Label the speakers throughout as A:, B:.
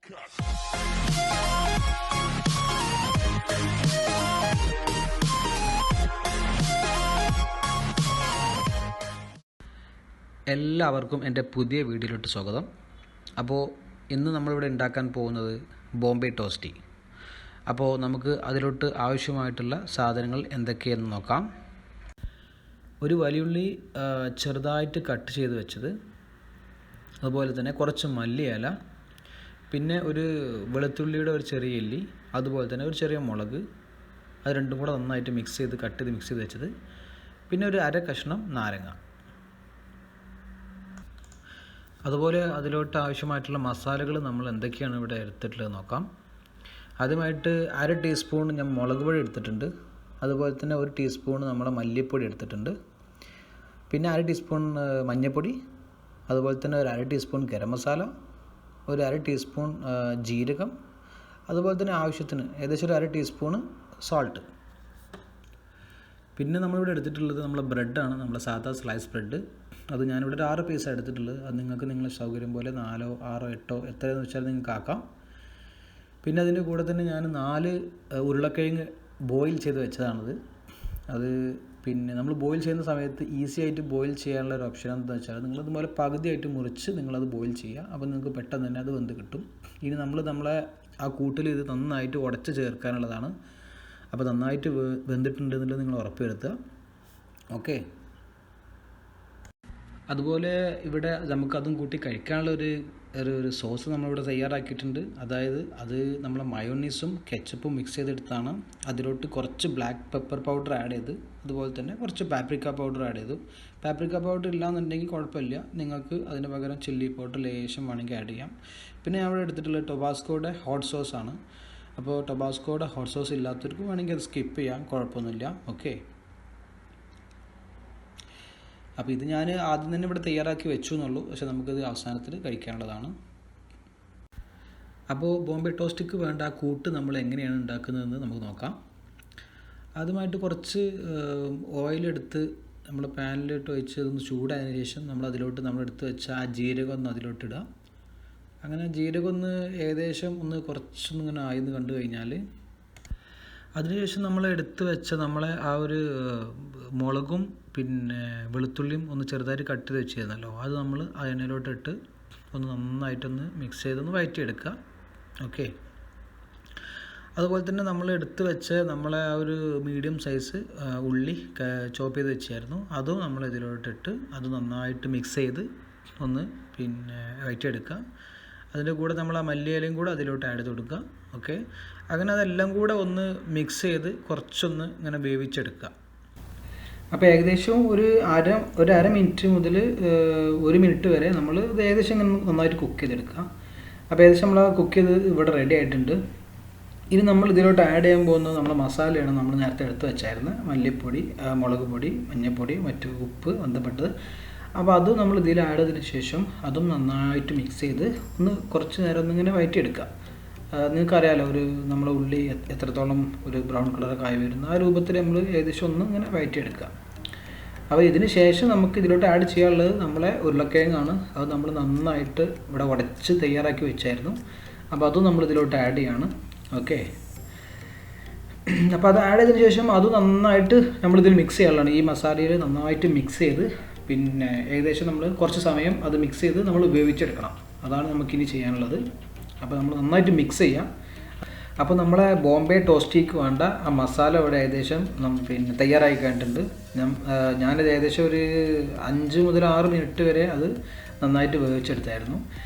A: എല്ലാവർക്കും എൻ്റെ പുതിയ വീഡിയോയിലോട്ട് സ്വാഗതം. അപ്പോൾ ഇന്ന് നമ്മളിവിടെ ഉണ്ടാക്കാൻ പോകുന്നത് ബോംബെ ടോസ്റ്റി. അപ്പോൾ നമുക്ക് അതിലോട്ട് ആവശ്യമായിട്ടുള്ള സാധനങ്ങൾ എന്തൊക്കെയെന്ന് നോക്കാം. ഒരു വലിയുള്ളി ചെറുതായിട്ട് കട്ട് ചെയ്ത് വെച്ചത്, അതുപോലെ തന്നെ കുറച്ച് മല്ലിയില, പിന്നെ ഒരു വെളുത്തുള്ളിയുടെ ഒരു ചെറിയ ഇല്ലി, അതുപോലെ തന്നെ ഒരു ചെറിയ മുളക്, അത് രണ്ടും കൂടെ നന്നായിട്ട് മിക്സ് ചെയ്ത് വെച്ചത്, പിന്നെ ഒരു അര കഷ്ണം നാരങ്ങ. അതുപോലെ അതിലോട്ട് ആവശ്യമായിട്ടുള്ള മസാലകൾ നമ്മൾ എന്തൊക്കെയാണ് ഇവിടെ എടുത്തിട്ടുള്ളത് നോക്കാം. ആദ്യമായിട്ട് അര ടീസ്പൂൺ ഞാൻ മുളക് പൊടി എടുത്തിട്ടുണ്ട്, അതുപോലെ തന്നെ ഒരു ടീസ്പൂൺ നമ്മുടെ മല്ലിപ്പൊടി എടുത്തിട്ടുണ്ട്, പിന്നെ അര ടീസ്പൂൺ മഞ്ഞൾപ്പൊടി, അതുപോലെ തന്നെ ഒരു അര ടീസ്പൂൺ ഗരം മസാല, ഒരു അര ടീസ്പൂൺ ജീരകം, അതുപോലെ തന്നെ ആവശ്യത്തിന് ഏകദേശം ഒരു അര ടീസ്പൂൺ സോൾട്ട്. പിന്നെ നമ്മളിവിടെ എടുത്തിട്ടുള്ളത് നമ്മളെ ബ്രെഡാണ്, നമ്മളെ സാധാ സ്ലൈസ് ബ്രെഡ്. അത് ഞാനിവിടെ ഒരു 6 പീസാണ് എടുത്തിട്ടുള്ളത്. അത് നിങ്ങൾക്ക് നിങ്ങളുടെ സൗകര്യം പോലെ 4, 6, 8 എത്രയെന്ന് വെച്ചാൽ നിങ്ങൾക്ക് ആക്കാം. പിന്നെ അതിൻ്റെ കൂടെ തന്നെ ഞാൻ 4 ഉരുളക്കിഴങ്ങ് ബോയിൽ ചെയ്ത് വെച്ചതാണത്. അത് പിന്നെ നമ്മൾ ബോയിൽ ചെയ്യുന്ന സമയത്ത് ഈസി ആയിട്ട് ബോയിൽ ചെയ്യാനുള്ള ഒരു ഓപ്ഷൻ എന്താണെന്ന് വെച്ചാൽ നിങ്ങളതുപോലെ പകുതിയായിട്ട് മുറിച്ച് നിങ്ങളത് ബോയിൽ ചെയ്യുക. അപ്പോൾ നിങ്ങൾക്ക് പെട്ടെന്ന് തന്നെ അത് വെന്ത് കിട്ടും. ഇനി നമ്മളെ ആ കൂട്ടിൽ ഇത് നന്നായിട്ട് ഉടച്ച് ചേർക്കാനുള്ളതാണ്. അപ്പോൾ നന്നായിട്ട് വെന്തിട്ടുണ്ടെന്നുള്ളത് നിങ്ങൾ ഉറപ്പ് വരുത്തുക. ഓക്കെ. അതുപോലെ ഇവിടെ നമുക്കതും കൂട്ടി കഴിക്കാനുള്ള ഒരു സോസ് നമ്മളിവിടെ തയ്യാറാക്കിയിട്ടുണ്ട്. അതായത് അത് നമ്മൾ മയോണീസും കെച്ചപ്പും മിക്സ് ചെയ്തെടുത്താണ്. അതിലോട്ട് കുറച്ച് ബ്ലാക്ക് പെപ്പർ പൗഡർ ആഡ് ചെയ്ത്, അതുപോലെ തന്നെ കുറച്ച് പാപ്രിക്ക പൗഡർ ആഡ് ചെയ്തു. പാപ്രിക്ക പൗഡർ ഇല്ലാന്നുണ്ടെങ്കിൽ കുഴപ്പമില്ല, നിങ്ങൾക്ക് അതിന് പകരം ചില്ലി പൗഡർ ലേശം വേണമെങ്കിൽ ആഡ് ചെയ്യാം. പിന്നെ ഞാൻ ഇവിടെ എടുത്തിട്ടുള്ളത് ടൊബാസ്കോയുടെ ഹോട്ട് സോസാണ്. അപ്പോൾ ടൊബാസ്കോയുടെ ഹോട്ട് സോസ് ഇല്ലാത്തവർക്ക് വേണമെങ്കിൽ അത് സ്കിപ്പ് ചെയ്യാം, കുഴപ്പമൊന്നുമില്ല. ഓക്കെ. അപ്പോൾ ഇത് ഞാൻ ആദ്യം തന്നെ ഇവിടെ തയ്യാറാക്കി വെച്ചു എന്നുള്ളൂ, പക്ഷേ നമുക്കിത് അവസാനത്തിൽ കഴിക്കാനുള്ളതാണ്. അപ്പോൾ ബോംബെ ടോസ്റ്റിക്ക് വേണ്ട ആ കൂട്ട് നമ്മൾ എങ്ങനെയാണ് ഉണ്ടാക്കുന്നതെന്ന് നമുക്ക് നോക്കാം. ആദ്യമായിട്ട് കുറച്ച് ഓയിലെടുത്ത് നമ്മൾ പാനിലിട്ട് ഒഴിച്ച് അതൊന്ന് ചൂടായതിനു ശേഷം നമ്മളെടുത്ത് വെച്ച ആ ജീരകം ഒന്ന് അതിലോട്ടിടുക. അങ്ങനെ ജീരകം ഒന്ന് ഏകദേശം കുറച്ചൊന്നിങ്ങനെ ആയെന്ന് കണ്ടു കഴിഞ്ഞാൽ അതിനുശേഷം നമ്മൾ എടുത്ത് വെച്ച നമ്മളെ ആ ഒരു മുളകും പിന്നെ വെളുത്തുള്ളിയും ഒന്ന് ചെറുതായിട്ട് കട്ട് ചെയ്ത് വെച്ചിരുന്നല്ലോ, അത് നമ്മൾ ആ എണ്ണയിലോട്ടിട്ട് ഒന്ന് നന്നായിട്ടൊന്ന് മിക്സ് ചെയ്തൊന്ന് വഴറ്റിയെടുക്കുക. ഓക്കെ. അതുപോലെ തന്നെ നമ്മൾ എടുത്ത് വെച്ച നമ്മളെ ആ ഒരു മീഡിയം സൈസ് ഉള്ളി ചോപ്പ് ചെയ്ത് വെച്ചായിരുന്നു, അതും നമ്മൾ ഇതിലോട്ടിട്ട് അത് നന്നായിട്ട് മിക്സ് ചെയ്ത് ഒന്ന് പിന്നെ വഴറ്റിയെടുക്കുക. അതിൻ്റെ കൂടെ നമ്മൾ ആ മല്ലിയിലയും കൂടെ അതിലോട്ട് ആഡ് ചെയ്ത് കൊടുക്കുക. ഓക്കെ. അങ്ങനെ അതെല്ലാം കൂടെ ഒന്ന് മിക്സ് ചെയ്ത് കുറച്ചൊന്ന് ഇങ്ങനെ വേവിച്ചെടുക്കുക. അപ്പോൾ ഏകദേശം ഒരു അര മിനിറ്റ് മുതൽ 1 മിനിറ്റ് വരെ നമ്മൾ ഇത് ഏകദേശം ഇങ്ങനെ നന്നായിട്ട് കുക്ക് ചെയ്തെടുക്കുക. അപ്പോൾ ഏകദേശം നമ്മൾ കുക്ക് ചെയ്ത് ഇവിടെ റെഡി ആയിട്ടുണ്ട്. ഇനി നമ്മൾ ഇതിലോട്ട് ആഡ് ചെയ്യാൻ പോകുന്നത് നമ്മുടെ മസാലയാണ്. നമ്മൾ നേരത്തെ എടുത്ത് വെച്ചായിരുന്നു മല്ലിപ്പൊടി, മുളക് പൊടി, മഞ്ഞൾപ്പൊടി, മറ്റു ഉപ്പ് ബന്ധപ്പെട്ടത്. അപ്പോൾ അത് നമ്മൾ ഇതിൽ ആഡ് ചെയ്തതിന് ശേഷം അതും നന്നായിട്ട് മിക്സ് ചെയ്ത് കുറച്ച് നേരം ഒന്നിങ്ങനെ വഴറ്റിയെടുക്കുക. നിങ്ങൾക്കറിയാമല്ലോ നമ്മളെ ഉള്ളി എത്രത്തോളം ഒരു ബ്രൗൺ കളറൊക്കെ ആയി വരുന്ന ആ രൂപത്തിൽ നമ്മൾ ഏകദേശം ഇങ്ങനെ വഴറ്റിയെടുക്കുക. അപ്പോൾ ഇതിന് ശേഷം നമുക്ക് ഇതിലോട്ട് ആഡ് ചെയ്യാനുള്ളത് നമ്മളെ ഉരുളക്കിഴങ്ങാണ്. അത് നമ്മൾ നന്നായിട്ട് ഇവിടെ ഉടച്ച് തയ്യാറാക്കി വെച്ചായിരുന്നു. അപ്പോൾ അതും നമ്മൾ ഇതിലോട്ട് ആഡ് ചെയ്യാണ്. ഓക്കെ. അപ്പോൾ അത് ആഡ് ചെയ്തതിന് ശേഷം അത് നന്നായിട്ട് നമ്മളിതിൽ മിക്സ് ചെയ്യാനുള്ളതാണ്. ഈ മസാലയിൽ നന്നായിട്ട് മിക്സ് ചെയ്ത് പിന്നെ ഏകദേശം നമ്മൾ കുറച്ച് സമയം അത് മിക്സ് ചെയ്ത് നമ്മൾ ഉപയോഗിച്ചെടുക്കണം. അതാണ് നമുക്കിനി ചെയ്യാനുള്ളത്. അപ്പോൾ നമ്മൾ നന്നായിട്ട് മിക്സ് ചെയ്യാം. അപ്പോൾ നമ്മളെ ബോംബെ ടോസ്റ്റിക്ക് വേണ്ട ആ മസാല ഇവിടെ ഏകദേശം പിന്നെ തയ്യാറായി കഴിഞ്ഞിട്ടുണ്ട്. ഞാനത് ഏകദേശം ഒരു 5 മുതൽ 6 മിനിറ്റ് വരെ അത് നന്നായിട്ട് വേവിച്ചെടുത്തായിരുന്നു.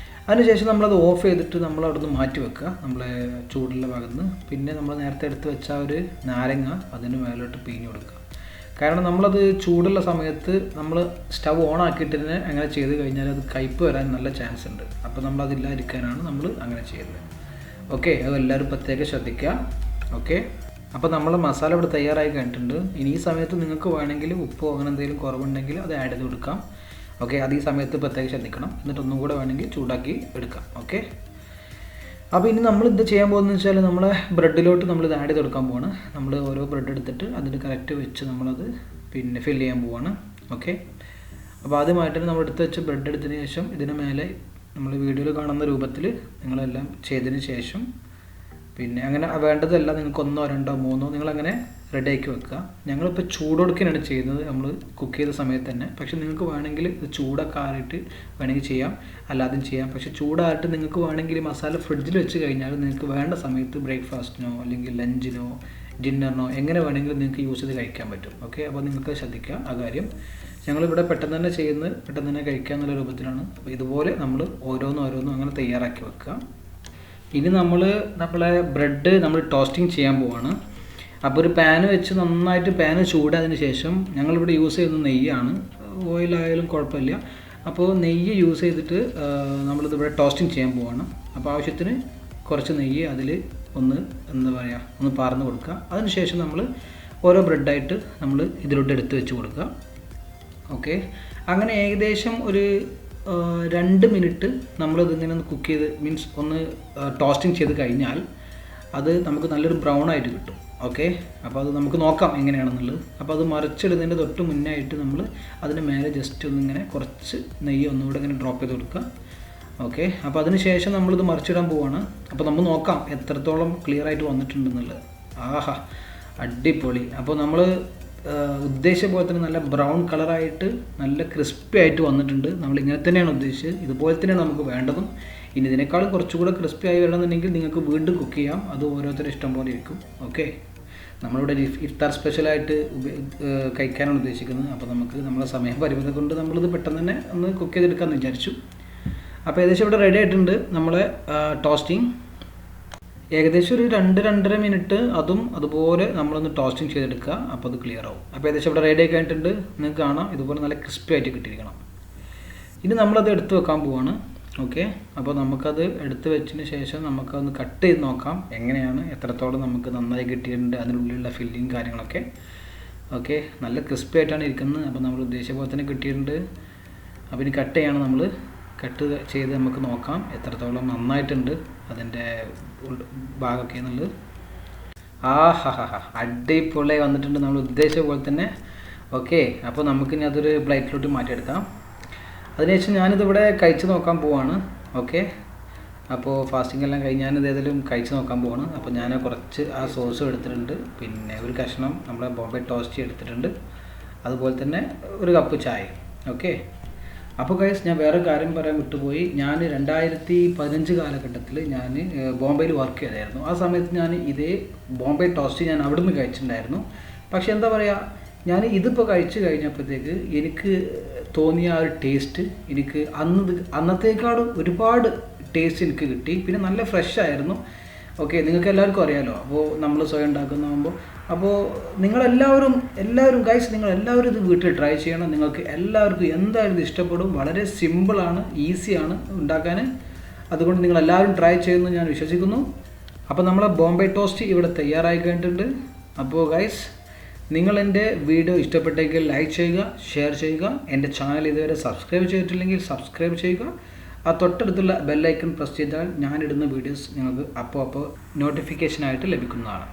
A: അതിനുശേഷം നമ്മളത് ഓഫ് ചെയ്തിട്ട് നമ്മൾ അവിടെ നിന്ന് മാറ്റി വെക്കുക, നമ്മളെ ചൂടുള്ള ഭാഗത്ത് നിന്ന്. പിന്നെ നമ്മൾ നേരത്തെ എടുത്ത് വെച്ച ഒരു നാരങ്ങ അതിന് മേലോട്ട് പിഴിഞ്ഞ് കൊടുക്കുക. കാരണം നമ്മളത് ചൂടുള്ള സമയത്ത് നമ്മൾ സ്റ്റവ് ഓൺ ആക്കിയിട്ട് തന്നെ അങ്ങനെ ചെയ്ത് കഴിഞ്ഞാൽ അത് കയ്പ്പ് വരാൻ നല്ല ചാൻസ് ഉണ്ട്. അപ്പോൾ നമ്മളതില്ലാതിരിക്കാനാണ് നമ്മൾ അങ്ങനെ ചെയ്യുന്നത്. ഓക്കെ. അതെല്ലാവരും പ്രത്യേകം ശ്രദ്ധിക്കുക. ഓക്കെ. അപ്പോൾ നമ്മൾ മസാല ഇവിടെ തയ്യാറായി കഴിഞ്ഞിട്ടുണ്ട്. ഇനി ഈ സമയത്ത് നിങ്ങൾക്ക് വേണമെങ്കിൽ ഉപ്പോ അങ്ങനെ എന്തെങ്കിലും കുറവുണ്ടെങ്കിൽ അത് ആഡ് ചെയ്ത് കൊടുക്കാം. ഓക്കെ. അത് ഈ സമയത്ത് പ്രത്യേകം ശ്രദ്ധിക്കണം. എന്നിട്ട് ഒന്നും കൂടെ വേണമെങ്കിൽ ചൂടാക്കി എടുക്കാം. ഓക്കെ. അപ്പോൾ ഇനി നമ്മൾ ഇത് ചെയ്യാൻ പോകുന്നത് വെച്ചാൽ നമ്മളെ ബ്രെഡിലോട്ട് നമ്മളിത് ആഡ് ചെയ്ത് കൊടുക്കാൻ പോവാണ്. നമ്മൾ ഓരോ ബ്രെഡ് എടുത്തിട്ട് അതിന് കറക്റ്റ് വെച്ച് നമ്മളത് പിന്നെ ഫില്ല് ചെയ്യാൻ പോവാണ്. ഓക്കെ. അപ്പോൾ ആദ്യമായിട്ട് നമ്മൾ എടുത്ത് വെച്ച് ബ്രെഡ് എടുത്തതിന് ശേഷം ഇതിന് മേലെ നമ്മൾ വീഡിയോയിൽ കാണുന്ന രൂപത്തിൽ നിങ്ങളെല്ലാം ചെയ്തതിന് ശേഷം പിന്നെ അങ്ങനെ വേണ്ടതല്ല നിങ്ങൾക്ക് 1 2 3 നിങ്ങളങ്ങനെ റെഡിയാക്കി വെക്കുക. ഞങ്ങളിപ്പോൾ ചൂടോടുക്കനാണ് ചെയ്യുന്നത് നമ്മൾ കുക്ക് ചെയ്ത സമയത്ത് തന്നെ. പക്ഷേ നിങ്ങൾക്ക് വേണമെങ്കിൽ ഇത് ചൂടൊക്കെ ആറിയിട്ട് വേണമെങ്കിൽ ചെയ്യാം, അല്ലാതെയും ചെയ്യാം. പക്ഷേ ചൂടാറിയിട്ട് നിങ്ങൾക്ക് വേണമെങ്കിൽ മസാല ഫ്രിഡ്ജിൽ വെച്ച് കഴിഞ്ഞാൽ നിങ്ങൾക്ക് വേണ്ട സമയത്ത് ബ്രേക്ക്ഫാസ്റ്റിനോ അല്ലെങ്കിൽ ലഞ്ചിനോ ഡിന്നറിനോ എങ്ങനെ വേണമെങ്കിലും നിങ്ങൾക്ക് യൂസ് ചെയ്ത് കഴിക്കാൻ പറ്റും. ഓക്കെ, അപ്പോൾ നിങ്ങൾക്ക് ശ്രദ്ധിക്കുക ആ കാര്യം. ഞങ്ങളിവിടെ പെട്ടെന്ന് തന്നെ ചെയ്യുന്നത് പെട്ടെന്ന് തന്നെ കഴിക്കുക എന്നുള്ള രൂപത്തിലാണ്. അപ്പോൾ ഇതുപോലെ നമ്മൾ ഓരോന്നും അങ്ങനെ തയ്യാറാക്കി വെക്കുക. ഇനി നമ്മളെ ബ്രെഡ് നമ്മൾ ടോസ്റ്റിംഗ് ചെയ്യാൻ പോവാണ്. അപ്പോൾ ഒരു പാന് വെച്ച് നന്നായിട്ട് പാന് ചൂടായതിന് ശേഷം ഞങ്ങളിവിടെ യൂസ് ചെയ്യുന്ന നെയ്യാണ്, ഓയിലായാലും കുഴപ്പമില്ല. അപ്പോൾ നെയ്യ് യൂസ് ചെയ്തിട്ട് നമ്മളിതിവിടെ ടോസ്റ്റിംഗ് ചെയ്യാൻ പോവാണ്. അപ്പോൾ ആവശ്യത്തിന് കുറച്ച് നെയ്യ് അതിൽ ഒന്ന് പാർന്ന് കൊടുക്കുക. അതിനുശേഷം നമ്മൾ ഓരോ ബ്രെഡായിട്ട് നമ്മൾ ഇതിലോട്ട് എടുത്ത് വെച്ച് കൊടുക്കുക. ഓക്കെ, അങ്ങനെ ഏകദേശം ഒരു 2 മിനിറ്റ് നമ്മളിതിങ്ങനെ ഒന്ന് കുക്ക് ചെയ്ത് മീൻസ് ഒന്ന് ടോസ്റ്റിംഗ് ചെയ്ത് കഴിഞ്ഞാൽ അത് നമുക്ക് നല്ലൊരു ബ്രൗൺ ആയിട്ട് കിട്ടും. ഓക്കെ, അപ്പോൾ അത് നമുക്ക് നോക്കാം എങ്ങനെയാണെന്നുള്ളത്. അപ്പോൾ അത് മറിച്ചിടുന്നതിൻ്റെ തൊട്ട് മുന്നായിട്ട് നമ്മൾ അതിന് മേലെ ജസ്റ്റ് ഒന്നിങ്ങനെ കുറച്ച് നെയ്യ് ഒന്നുകൂടെ ഇങ്ങനെ ഡ്രോപ്പ് ചെയ്ത് കൊടുക്കുക. ഓക്കെ, അപ്പോൾ അതിന് ശേഷം നമ്മളിത് മറിച്ചിടാൻ പോവാണ്. അപ്പോൾ നമ്മൾ നോക്കാം എത്രത്തോളം ക്ലിയർ ആയിട്ട് വന്നിട്ടുണ്ടെന്നുള്ളത്. ആഹാ, അടിപൊളി. അപ്പോൾ നമ്മൾ ഉദ്ദേശിച്ച പോലെ തന്നെ നല്ല ബ്രൗൺ കളറായിട്ട് നല്ല ക്രിസ്പി ആയിട്ട് വന്നിട്ടുണ്ട്. നമ്മൾ ഇങ്ങനെ തന്നെയാണ് ഉദ്ദേശിച്ചത്, ഇതുപോലെ തന്നെയാണ് നമുക്ക് വേണ്ടതും. ഇനി ഇതിനേക്കാളും കുറച്ചുകൂടെ ക്രിസ്പി ആയി വരണമെന്നുണ്ടെങ്കിൽ നിങ്ങൾക്ക് വീണ്ടും കുക്ക് ചെയ്യാം, അത് ഓരോരുത്തരും ഇഷ്ടം പോലെ ഇരിക്കും. ഓക്കെ, നമ്മളിവിടെ ഇഫ്താർ സ്പെഷ്യലായിട്ട് കഴിക്കാനാണ് ഉദ്ദേശിക്കുന്നത്. അപ്പോൾ നമുക്ക് നമ്മളെ സമയം പരിമിതി കൊണ്ട് നമ്മളിത് പെട്ടെന്ന് തന്നെ ഒന്ന് കുക്ക് ചെയ്തെടുക്കാമെന്ന് വിചാരിച്ചു. അപ്പോൾ ഏകദേശം ഇവിടെ റെഡി ആയിട്ടുണ്ട് നമ്മളെ ടോസ്റ്റിംഗ്. ഏകദേശം ഒരു 2-2.5 മിനിറ്റ് അതുപോലെ നമ്മളൊന്ന് ടോസ്റ്റിംഗ് ചെയ്തെടുക്കുക. അപ്പോൾ അത് ക്ലിയർ ആവും. അപ്പോൾ ഏകദേശം ഇവിടെ റെഡി ആയി കഴിഞ്ഞിട്ടുണ്ട്. നിങ്ങൾക്ക് കാണാം ഇതുപോലെ നല്ല ക്രിസ്പി ആയിട്ട് കിട്ടിയിരിക്കണം. ഇനി നമ്മളത് എടുത്ത് വെക്കാൻ പോവാണ്. ഓക്കെ, അപ്പോൾ നമുക്കത് എടുത്ത് വെച്ചതിന് ശേഷം നമുക്കതൊന്ന് കട്ട് ചെയ്ത് നോക്കാം എങ്ങനെയാണ്, എത്രത്തോളം നമുക്ക് നന്നായി കിട്ടിയിട്ടുണ്ട്, അതിനുള്ളിലുള്ള ഫില്ലിങ് കാര്യങ്ങളൊക്കെ. ഓക്കെ, നല്ല ക്രിസ്പി ആയിട്ടാണ് ഇരിക്കുന്നത്. അപ്പോൾ നമ്മൾ ഉദ്ദേശിച്ച പോലെ തന്നെ കിട്ടിയിട്ടുണ്ട്. അപ്പോൾ ഇനി കട്ട് ചെയ്യണം, നമ്മൾ കട്ട് ചെയ്ത് നമുക്ക് നോക്കാം എത്രത്തോളം നന്നായിട്ടുണ്ട് അതിൻ്റെ ഭാഗമൊക്കെ എന്നുള്ളത്. അടിപൊളി വന്നിട്ടുണ്ട് നമ്മൾ ഉദ്ദേശിച്ച പോലെ തന്നെ. ഓക്കെ, അപ്പോൾ നമുക്കിനി അതൊരു പ്ലേറ്റിലോട്ട് മാറ്റിയെടുക്കാം. അതിനുശേഷം ഞാനിതിവിടെ കഴിച്ച് നോക്കാൻ പോവാണ്. ഓക്കെ, അപ്പോൾ ഫാസ്റ്റിംഗ് എല്ലാം കഴിഞ്ഞ് ഞാനിത് ഏതെങ്കിലും കഴിച്ച് നോക്കാൻ പോവാണ്. അപ്പോൾ ഞാൻ കുറച്ച് ആ സോസും എടുത്തിട്ടുണ്ട്, പിന്നെ ഒരു കഷ്ണം നമ്മളെ ബോംബെ ടോസ്റ്റ് എടുത്തിട്ടുണ്ട്, അതുപോലെ തന്നെ ഒരു കപ്പ് ചായ. ഓക്കെ, അപ്പോൾ ഗൈസ് ഞാൻ വേറെ കാര്യം പറയാൻ വിട്ടുപോയി. ഞാൻ 2015 കാലഘട്ടത്തിൽ ഞാൻ ബോംബെയിൽ വർക്ക് ചെയ്തായിരുന്നു. ആ സമയത്ത് ഞാൻ ഇതേ ബോംബെ ടോസ്റ്റ് ഞാൻ അവിടെ നിന്ന് കഴിച്ചിട്ടുണ്ടായിരുന്നു. പക്ഷേ എന്താ പറയുക, ഞാൻ ഇതിപ്പോൾ കഴിച്ച് കഴിഞ്ഞപ്പോഴത്തേക്ക് എനിക്ക് തോന്നിയ ആ ഒരു ടേസ്റ്റ് എനിക്ക് അന്നത്തേക്കാളും ഒരുപാട് ടേസ്റ്റ് എനിക്ക് കിട്ടി. പിന്നെ നല്ല ഫ്രഷ് ആയിരുന്നു. ഓക്കെ, നിങ്ങൾക്ക് എല്ലാവർക്കും അറിയാമല്ലോ, അപ്പോൾ നമ്മൾ സ്വയം ഉണ്ടാക്കുന്നതാകുമ്പോൾ. അപ്പോൾ നിങ്ങളെല്ലാവരും ഗൈസ് നിങ്ങളെല്ലാവരും ഇത് വീട്ടിൽ ട്രൈ ചെയ്യണം. നിങ്ങൾക്ക് എല്ലാവർക്കും എന്തായാലും ഇത് ഇഷ്ടപ്പെടും. വളരെ സിമ്പിളാണ്, ഈസിയാണ് ഉണ്ടാക്കാൻ. അതുകൊണ്ട് നിങ്ങളെല്ലാവരും ട്രൈ ചെയ്യുമെന്ന് ഞാൻ വിശ്വസിക്കുന്നു. അപ്പോൾ നമ്മളെ ബോംബെ ടോസ്റ്റ് ഇവിടെ തയ്യാറായി കഴിഞ്ഞിട്ടുണ്ട്. അപ്പോൾ ഗൈസ് നിങ്ങൾ എൻ്റെ വീഡിയോ ഇഷ്ടപ്പെട്ടെങ്കിൽ ലൈക്ക് ചെയ്യുക, ഷെയർ ചെയ്യുക. എൻ്റെ ചാനൽ ഇതുവരെ സബ്സ്ക്രൈബ് ചെയ്തിട്ടില്ലെങ്കിൽ സബ്സ്ക്രൈബ് ചെയ്യുക. ആ തൊട്ടടുത്തുള്ള ബെല്ലൈക്കൺ പ്രസ് ചെയ്താൽ ഞാനിടുന്ന വീഡിയോസ് നിങ്ങൾക്ക് അപ്പോൾ നോട്ടിഫിക്കേഷനായിട്ട് ലഭിക്കുന്നതാണ്.